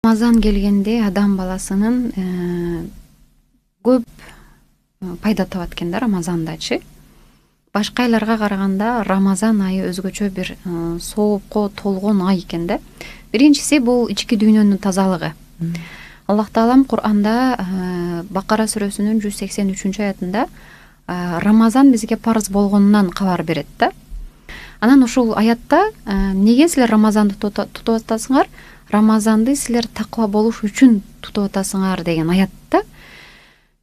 Рамазан келгенде адам баласынын көп пайда табат экен да Рамазандачы. Башка айларга караганда Рамазан айы өзгөчө бир соопко толгон ай экен да. Биринчиси бул ички дүйнөнүн тазалыгы. Аллах Таалам Кур'анда Бакара сүрөсүнүн 183-аятында Рамазан бизге парыз болгонунан кабар берет да. Анан ушул аятта неге силер Рамазанды тутуп атасыңар? Рамазанды силер таква болуш үчүн тутуп атасыңар деген аятта.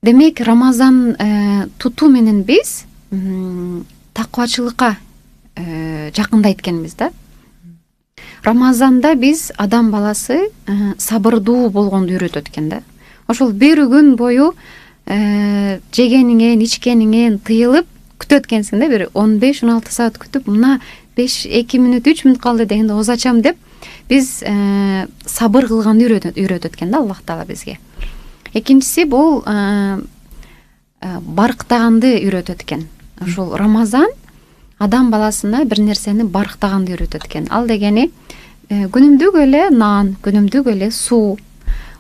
Демек Рамазан тутуу менен биз таквачылыкка жакындайт экенбиз да. Рамазанда биз адам баласы сабырдуу болгонду үйрөтөт экен да. Ошол бир күн бою жегениңен, ичкениңен тыйылып күтөт экенсиң да, бир 15-16 саат күтүп, мына 2 мүнөт, 3 мүнөт калды дегенде ооз ачам деп биз сабыр кылганды үйрөтөт экен да Аллах Таала бизге. Экинчиси бул барктаганды үйрөтөт экен. Ошол Рамазан адам баласына бир нерсени барктаганды үйрөтөт экен. Ал дегени күнүмдүк эле нан, күнүмдүк эле суу.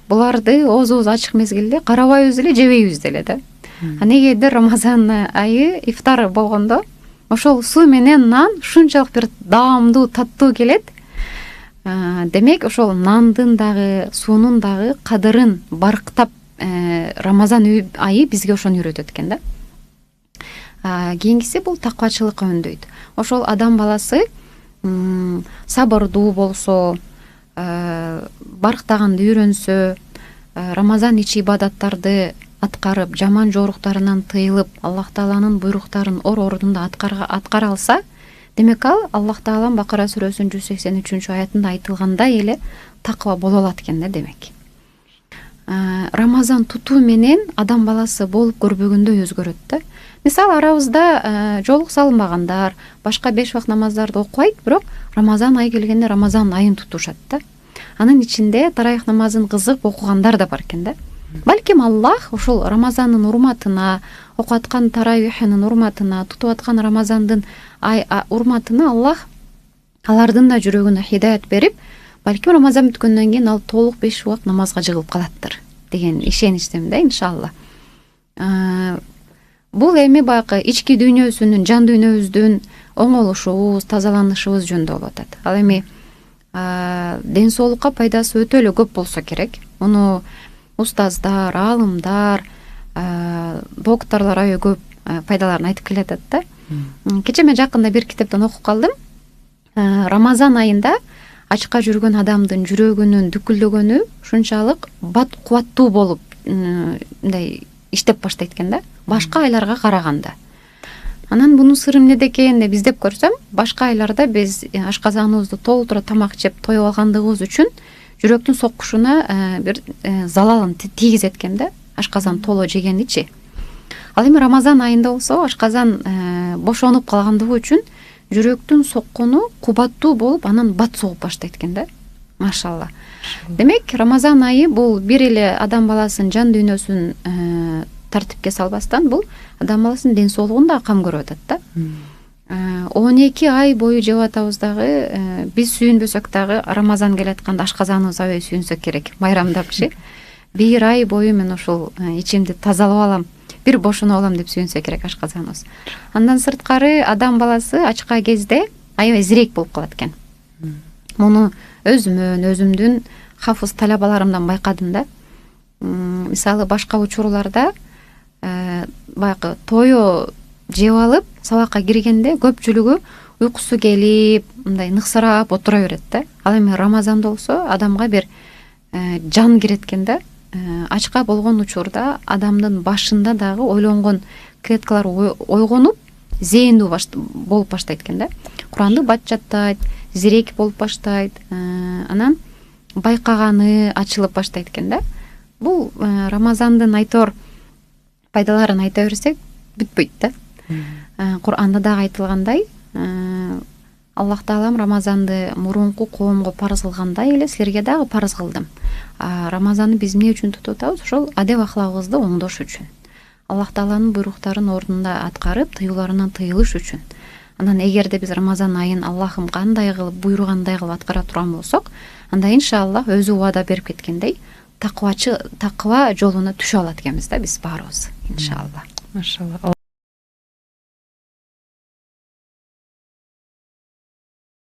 Буларды ооз ачык мезгилде карабайбыз эле, жебейбиз деле да. Негедир Рамазан айы ифтар болгондо ошол суу менен нан ушунчалык бир даамдуу, таттуу келет. Демек ошол нандын дагы, суунун дагы кадырын барктап Рамазан айы бизге ошону үйрөтөт экен да. Кийинкиси бул таквачылыкка өндөйт. Ошол адам баласы сабырдуу болсо, барктаганды үйрөнсө, Рамазан ичи ибадаттарды аткарып, жаман жоруктарынан тыйылып, Аллах Тааланын буйруктарын ордунда аткара алса, демек ал Аллах Таалам Бакара сүрөсүнүн 183-аятында айтылгандай эле таква боло алат экен да демек. Рамазан тутуу менен адам баласы болуп көрбөгөндөй өзгөрөт да. Мисалы арабызда жолук салынбагандар, башка 5 вакыт намаздарды окубайт, бирок Рамазан айы келгенде Рамазан айын тутушат да. Анын ичинде тарайх намазын кызык окугандар да бар экен да. Балким Аллах ошол Рамазандын урматына, окуп аткан таравихинин урматына, тутуп аткан Рамазандын урматына Аллах алардын да жүрөгүнө хидаят берип, балким Рамазан бүткөндөн кийин ал толук 5 вакыт намазга жыгылып калаттыр деген ишеничтемин да, иншалла. Бул эми баягы ички дүйнөсүнүн, жан дүйнөбүздүн оңолушубуз, тазаланышыбыз жөнүндө болуп атат. Ал эми ден соолукка пайдасы өтө эле көп болсо керек. Муну устаздар, аалымдар, докторлор аябай көп пайдаларын айтып келатат да. Кече мен жакында бир китептен окуп калдым. Рамазан айында ачка жүргөн адамдын жүрөгүнүн дүкүлдөгөнү ушунчалык бат кубаттуу болуп мындай иштеп баштайт экен да, башка айларга караганда. Анан бунун сыры эмнеде экен деп издеп көрсөм, башка айларда биз ашказаныбызды толтура тамак жеп тоюп алгандыгыбыз үчүн жүрөктүн соккушуна бир залалын тийгизет экен да, ашказан толо жегеничи. Ал эми Рамазан айында болсо ашказан бошонуп калгандыгы үчүн жүрөктүн соккуну кубаттуу болуп, анан бат согуп баштайт экен да. Машалла. Демек Рамазан айы бул бир эле адам баласынын жан дүйнөсүн тартипке салбастан, бул адам баласынын ден соолугун да кам көрүп атат да. 12 ай бою жеп атабыз дагы, биз сүйүнбөсөк дагы Рамазан келатканда ашказаныбыз аябай сүйүнсө керек, майрамдапчы. Бир ай бою мен ошол ичимди тазалап алам, бир бошоно алам деп сүйүнсө керек ашказаныбыз. Андан сырткары адам баласы ачка кезде аябай зирек болуп калат экен. Муну өзүмдүн хафыз талабаларымдан байкадым да. Мисалы башка учурларда баягы тою жеп алып сабакка киргенде көпчүлүгү уйкусу келип, мындай ныксырап отура берет да. Ал эми Рамазанда болсо адамга бир жан кирет экен да. Ачка болгон учурда адамдын башында дагы ойлонгон клеткалар ойгонуп, зээндүү болуп баштайт экен да. Куранды бат жаттайт, зирек болуп баштайт, анан байкаганы ачылып баштайт экен да. Бул Рамазандын айтор пайдаларын айта берсек бүтпөйт да. Кур'анда дагы айтылгандай, Аллах Таалам Рамазанды мурунку коомго парыз кылгандай эле силерге дагы парыз кылдым. Рамазанды биз эмне үчүн тутуп атабыз? Ошол адеп ахлагыбызды оңдош үчүн. Аллах Тааланын буйруктарын ордунда аткарып, тыюуларынан тыйылыш үчүн. Анан эгерде биз Рамазан айын Аллахым кандай кылып буйругандай кылып аткара турган болсок, анда иншаллах өзү убада берип кеткендей таква жолуна түшө алат экенбиз да биз баарыбыз, иншалла. Машалла.